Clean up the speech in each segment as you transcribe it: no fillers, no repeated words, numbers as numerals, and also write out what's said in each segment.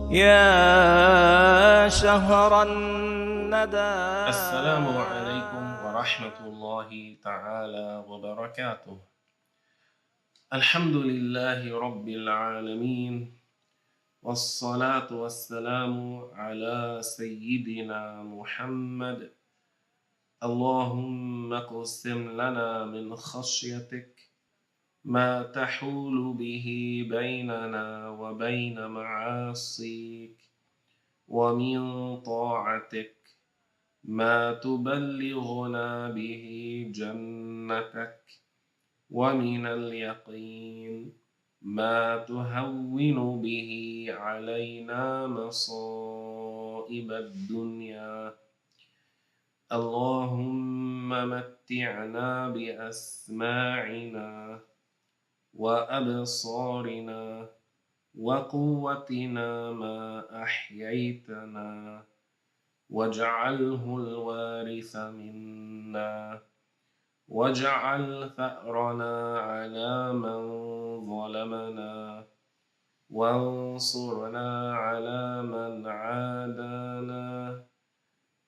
يا شهر الندى. السلام عليكم ورحمة الله تعالى وبركاته. الحمد لله رب العالمين، والصلاة والسلام على سيدنا محمد. اللهم اقسم لنا من خشيتك ما تحول به بيننا وبين معاصيك، ومن طاعتك ما تبلغنا به جنتك، ومن اليقين ما تهون به علينا مصائب الدنيا. اللهم متعنا بأسماعنا وأبصارنا وقوتنا ما أحييتنا، واجعله الوارث منا، واجعل ثأرنا على من ظلمنا، وانصرنا على من عادانا.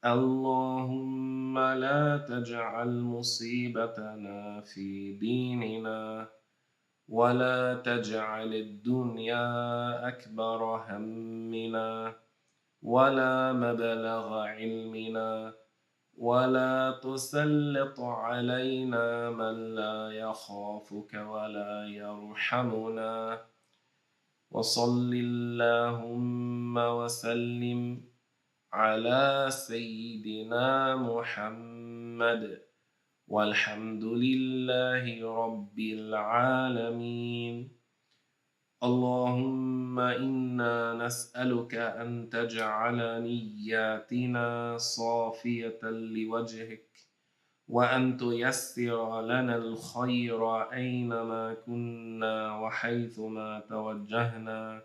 اللهم لا تجعل مصيبتنا في ديننا، ولا تجعل الدنيا أكبر همنا ولا مبلغ علمنا، ولا تسلط علينا من لا يخافك ولا يرحمنا. وصل اللهم وسلم على سيدنا محمد، والحمد لله رب العالمين. اللهم إنا نسألك أن تجعل نياتنا صافية لوجهك، وأن تيسر لنا الخير أينما كنا وحيثما توجهنا،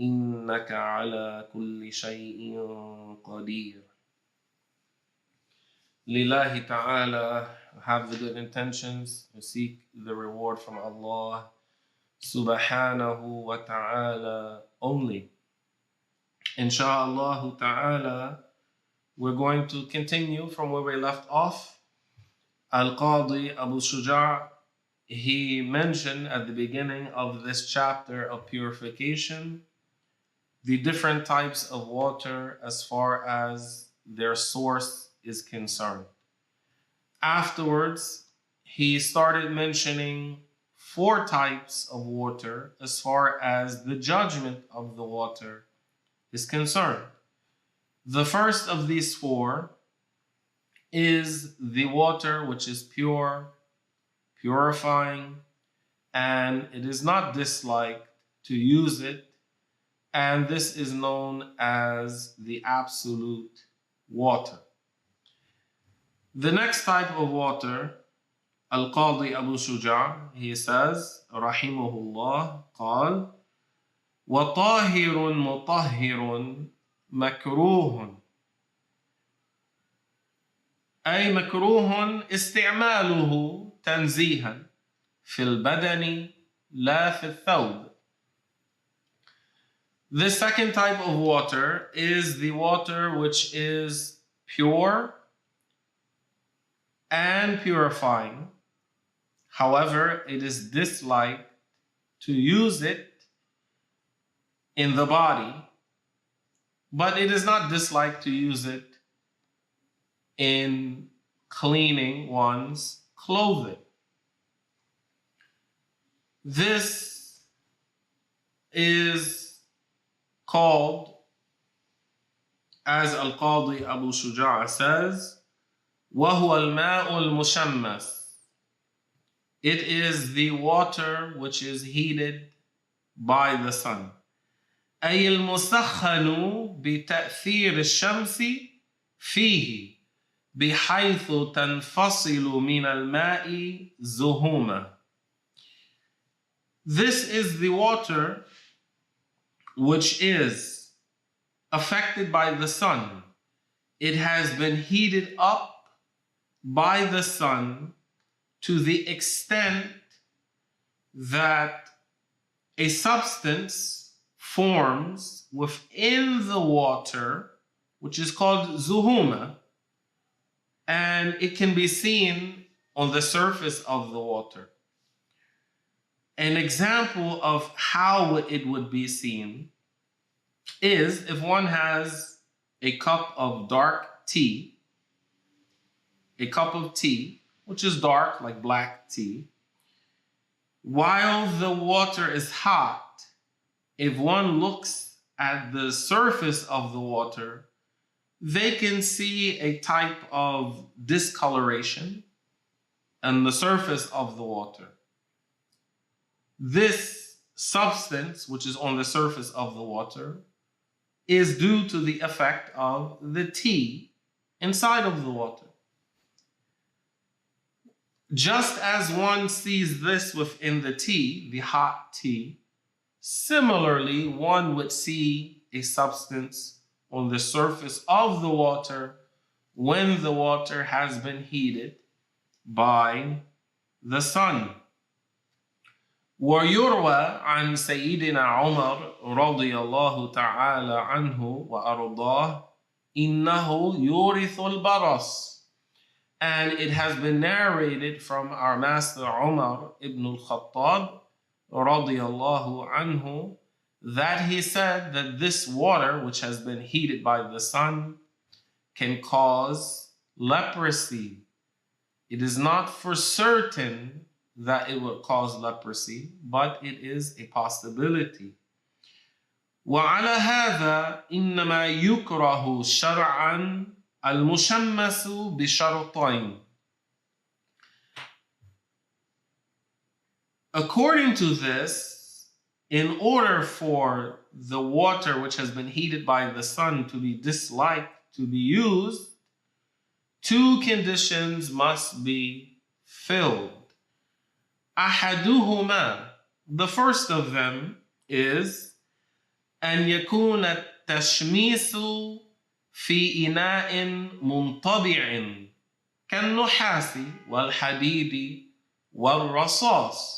إنك على كل شيء قدير. Lillahi ta'ala, have the good intentions, to seek the reward from Allah subhanahu wa ta'ala only. Insha'Allah ta'ala, we're going to continue from where we left off. Al-Qadi Abu Shuja, he mentioned at the beginning of this chapter of purification the different types of water as far as their source is concerned. Afterwards, he started mentioning 4 types of water as far as the judgment of the water is concerned. The first of these 4 is the water which is pure, purifying, and it is not disliked to use it, and this is known as the absolute water. The next type of water, Al-Qadi Abu Shuja, he says, rahimahullah, قال: وطاهر مطهر مكروه، أي مكروه استعماله تنزيها في البدن لا في الثوب. The second type of water is the water which is pure and purifying. However, it is disliked to use it in the body, but it is not disliked to use it in cleaning one's clothing. This is called, as Al-Qadi Abu Shuja says, وَهُوَ الْمَاءُ الْمُشَمَّسِ. It is the water which is heated by the sun. أي المسخن بتأثير الشمس فيه بحيث تنفصل من الماء زهوما. This is the water which is affected by the sun. It has been heated up by the sun to the extent that a substance forms within the water, which is called zuhuma, and it can be seen on the surface of the water. An example of how it would be seen is if one has a cup of dark tea, a cup of tea, which is dark, like black tea, while the water is hot, if one looks at the surface of the water, they can see a type of discoloration on the surface of the water. This substance, which is on the surface of the water, is due to the effect of the tea inside of the water. Just as one sees this within the tea, the hot tea, similarly, one would see a substance on the surface of the water when the water has been heated by the sun. ويروى عن سيدنا عمر رضي الله تعالى عنه وأرضاه إنه يورث البرص. And it has been narrated from our master Umar ibn al-Khattab radiyallahu anhu that he said that this water, which has been heated by the sun, can cause leprosy. It is not for certain that it will cause leprosy, but it is a possibility. وعلى هذا إنما يكره شرعا المشمس بشرطين. According to this, in order for the water which has been heated by the sun to be disliked to be used, two conditions must be filled. أحدهما, the first of them is أن يكون التشميس في إناء منطبع كالنحاس والحديد والرصاص.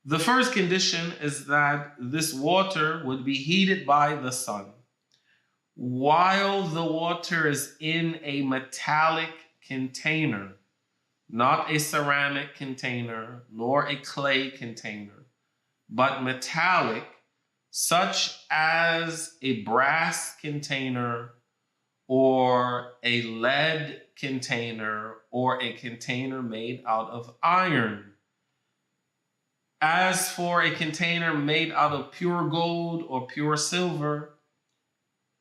The first condition is that this water would be heated by the sun while the water is in a metallic container, not a ceramic container nor a clay container, but metallic, such as a brass container or a lead container or a container made out of iron. As for a container made out of pure gold or pure silver,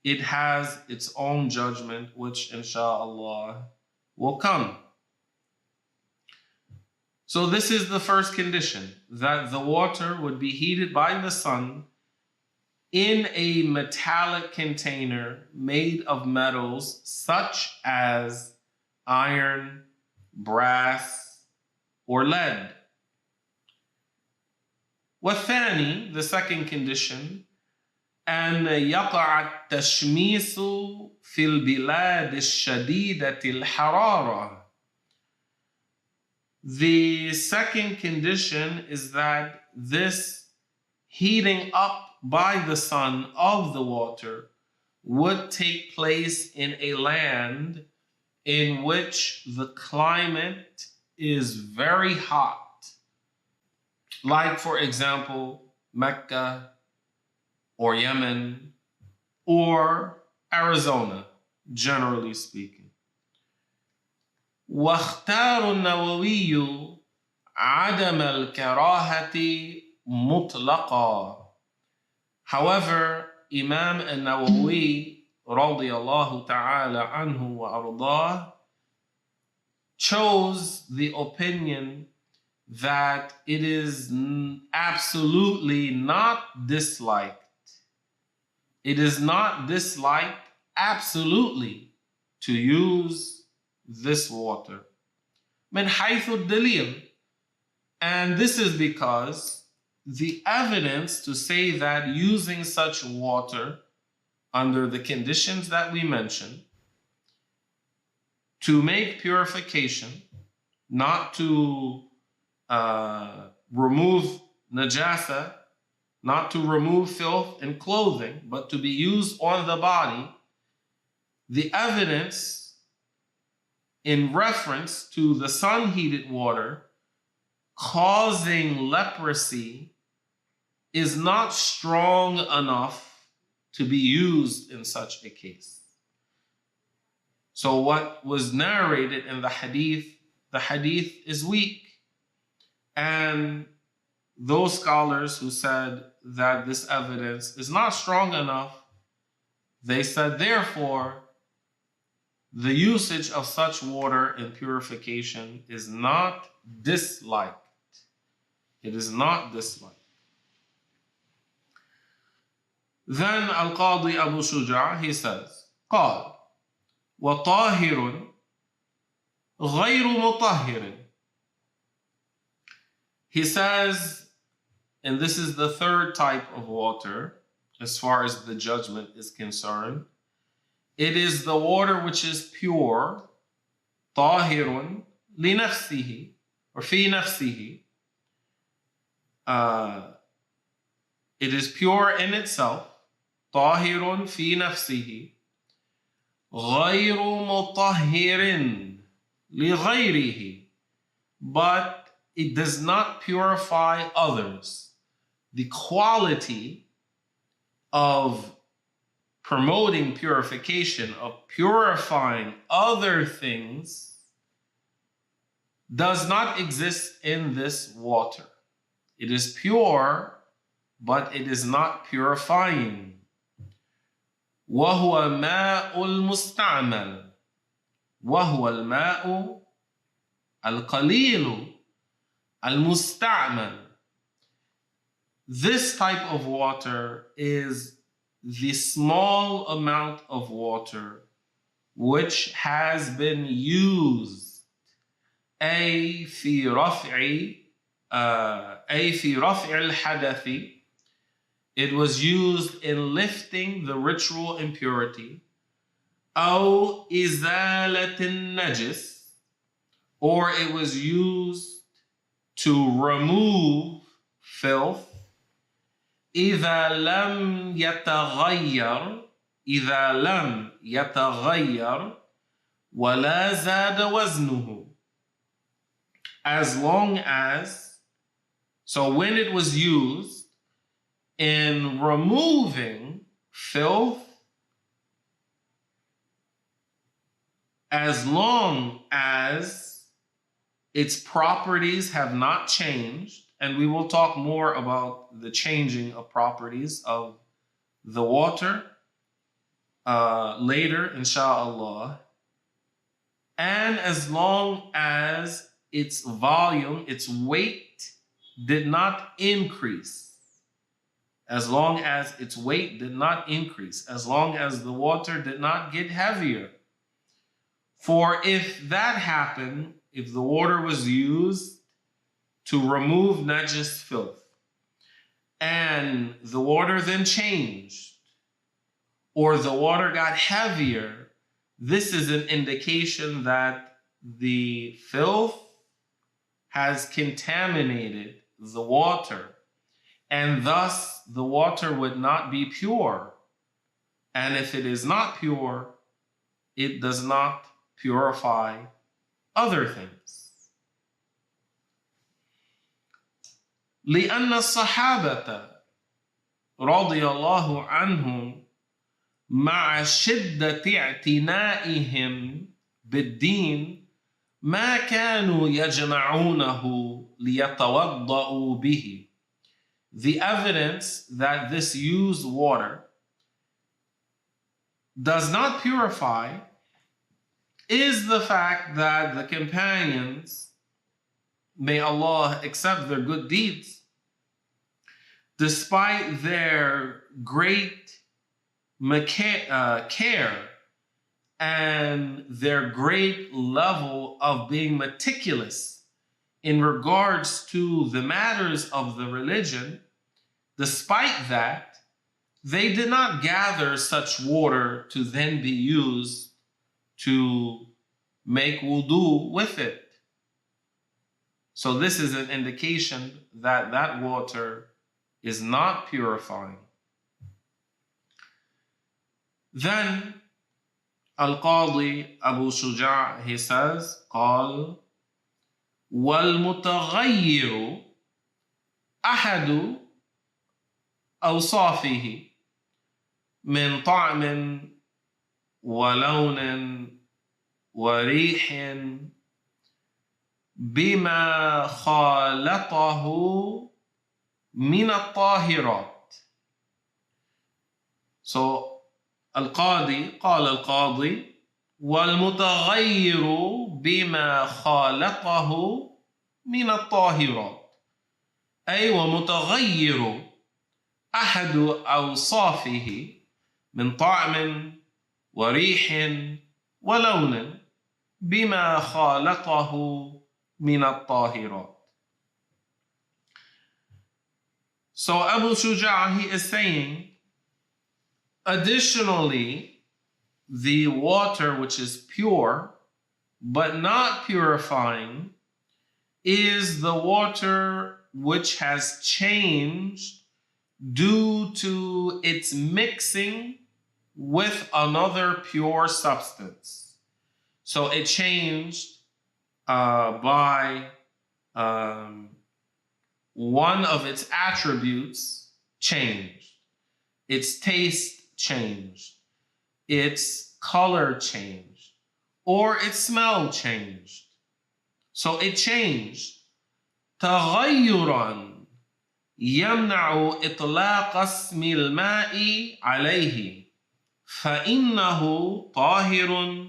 it has its own judgment, which inshallah will come. So this is the first condition, that the water would be heated by the sun in a metallic container made of metals such as iron, brass, or lead. والثاني, the second condition, أن يقع التشميس في البلاد الشديدة الحرارة. The second condition is that this heating up by the sun of the water would take place in a land in which the climate is very hot. Like, for example, Mecca or Yemen or Arizona, generally speaking. واختار النووي عدم الكراهة مطلقا. However, Imam al-Nawawi radiyallahu ta'ala anhu wa ardah chose the opinion that it is absolutely not disliked. It is not disliked absolutely to use this water. من حيث الدليل. And this is because the evidence to say that using such water under the conditions that we mentioned to make purification, not to remove najasa not to remove filth in clothing, but to be used on the body, the evidence in reference to the sun-heated water causing leprosy is not strong enough to be used in such a case. So what was narrated in the hadith is weak. And those scholars who said that this evidence is not strong enough, they said, therefore, the usage of such water in purification is not disliked. It is not disliked. Then Al-Qadi Abu Shuja, he says, قال وطاهر غير مطهر. He says, and this is the third type of water as far as the judgment is concerned. It is the water which is pure, طاهر لنفسه, or في نفسه. It is pure in itself, طاهر في نفسه, غير مطهر لغيره, but it does not purify others. The quality of promoting purification, of purifying other things, does not exist in this water. It is pure, but it is not purifying. وهو ماء المستعمل, وهو الماء القليل المستعمل. This type of water is the small amount of water which has been used أي في رفع الحدث. It was used in lifting the ritual impurity, أو إزالة النجس, or it was used to remove filth. إذا لم يتغير ولا زاد وزنه. As long as, so when it was used in removing filth, as long as its properties have not changed, and we will talk more about the changing of properties of the water later, inshallah, and as long as its volume, its weight did not increase. As long as its weight did not increase, as long as the water did not get heavier. For if that happened, if the water was used to remove najis filth, and the water then changed, or the water got heavier, this is an indication that the filth has contaminated the water, and thus the water would not be pure. And if it is not pure, it does not purify other things. لأن الصحابة رضي الله عنهم مع شدة اعتنائهم بالدين ما كانوا يجمعونه ليتوضأوا به. The evidence that this used water does not purify is the fact that the companions, may Allah accept their good deeds, despite their great care and their great level of being meticulous in regards to the matters of the religion, despite that, they did not gather such water to then be used to make wudu with it. So this is an indication that that water is not purifying. Then Al-Qadi Abu Shuja, he says, قال والمتغير أحد أوصافه من طعم ولون وريح بما خالطه من الطاهرات. So القاضي قال القاضي والمتغير بما خالطه من الطاهرات، أي ومتغير أحد أوصافه من طعم وريح ولون بما خالطه من الطاهرات. So Abu Shuja, he is saying, additionally, the water which is pure but not purifying is the water which has changed due to its mixing with another pure substance. So it changed by one of its attributes changed. Its taste changed. Its color changed. Or its smell changed. So it changed. تغيرا يمنع إطلاق اسم الماء عليه فإنه طاهر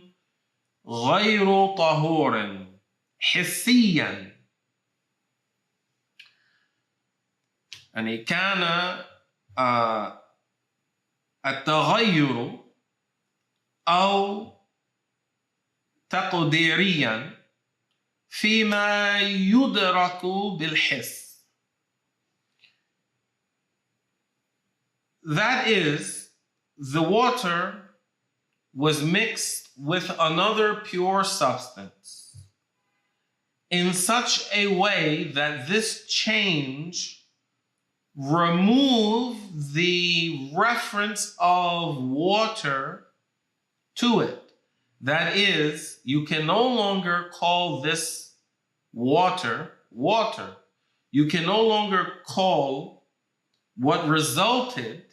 غير طهور حسيا. يعني كان التغير أو تقديريا فيما يدرك بالحس. That is, the water was mixed with another pure substance in such a way that this change removed the reference of water to it. That is, you can no longer call this water water. You can no longer call what resulted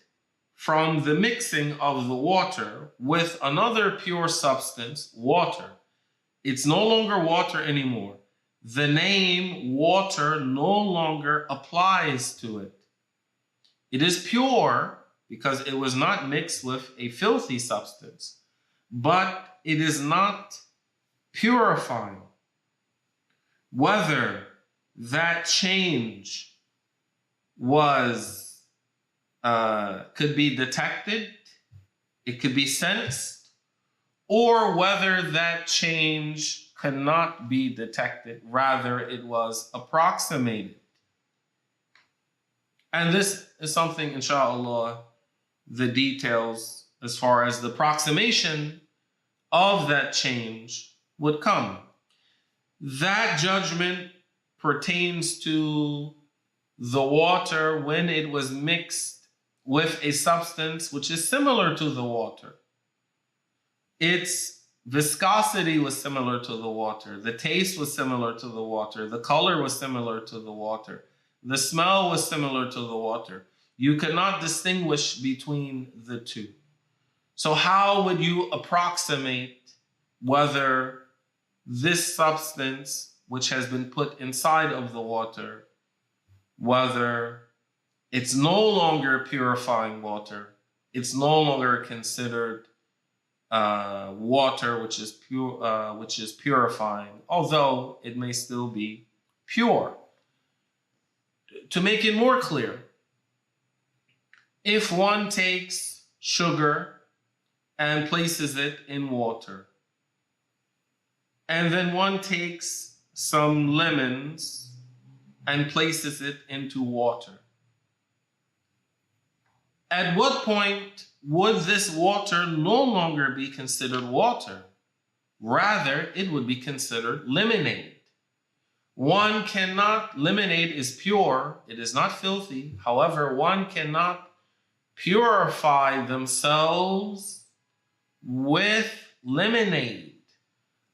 from the mixing of the water with another pure substance water. It's no longer water anymore. The name water no longer applies to it. It is pure because it was not mixed with a filthy substance, but it is not purifying. Whether that change was could be detected, it could be sensed, or whether that change cannot be detected, rather it was approximated. And this is something, inshallah, the details as far as the approximation of that change would come. That judgment pertains to the water when it was mixed with a substance which is similar to the water. Its viscosity was similar to the water. The taste was similar to the water. The color was similar to the water. The smell was similar to the water. You cannot distinguish between the two. So how would you approximate whether this substance which has been put inside of the water, whether it's no longer purifying water, it's no longer considered water which is pure, which is purifying, although it may still be pure. To make it more clear, if one takes sugar and places it in water, and then one takes some lemons and places it into water, at what point would this water no longer be considered water? Rather, it would be considered lemonade. Lemonade is pure, it is not filthy. However, one cannot purify themselves with lemonade.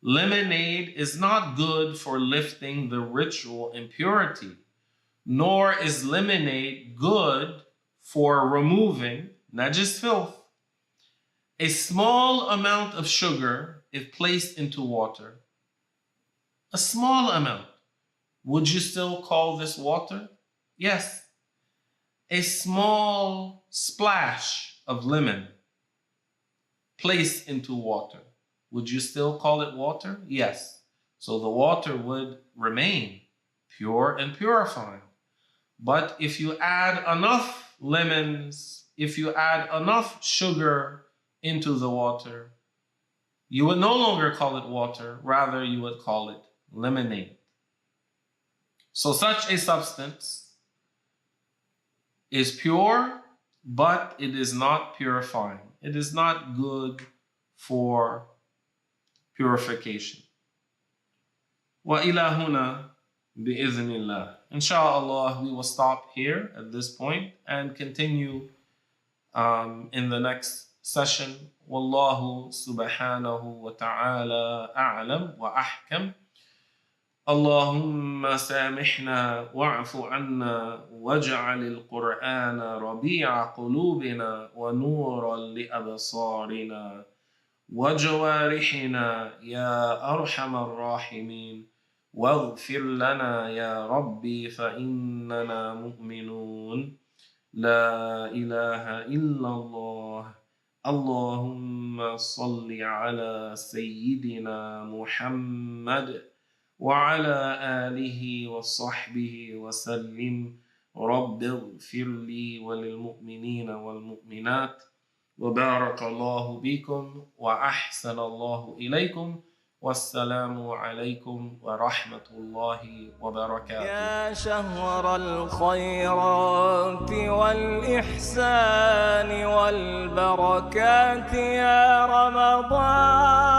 Lemonade is not good for lifting the ritual impurity, nor is lemonade good for removing najis filth. A small amount of sugar, if placed into water, a small amount, would you still call this water? Yes. A small splash of lemon placed into water, would you still call it water? Yes. So the water would remain pure and purifying. But if you add enough lemons, if you add enough sugar into the water, you would no longer call it water, rather you would call it lemonade. So such a substance is pure, but it is not purifying. It is not good for purification. وَإِلَى هُنَا بِإِذْنِ اللَّهِ. Inshallah, we will stop here at this point and continue in the next session. Wallahu subhanahu wa ta'ala a'lam wa ahkam. اللهم سامحنا واعف عنا واجعل القرآن ربيع قلوبنا ونورا لأبصارنا وجوارحنا يا أرحم الراحمين واغفر لنا يا ربي فإننا مؤمنون لا إله إلا الله اللهم صل على سيدنا محمد وعلى آله وصحبه وسلم رب اغفر لي وللمؤمنين والمؤمنات وبارك الله بكم وأحسن الله إليكم والسلام عليكم ورحمة الله وبركاته. يا شهر الخيرات والإحسان والبركات يا رمضان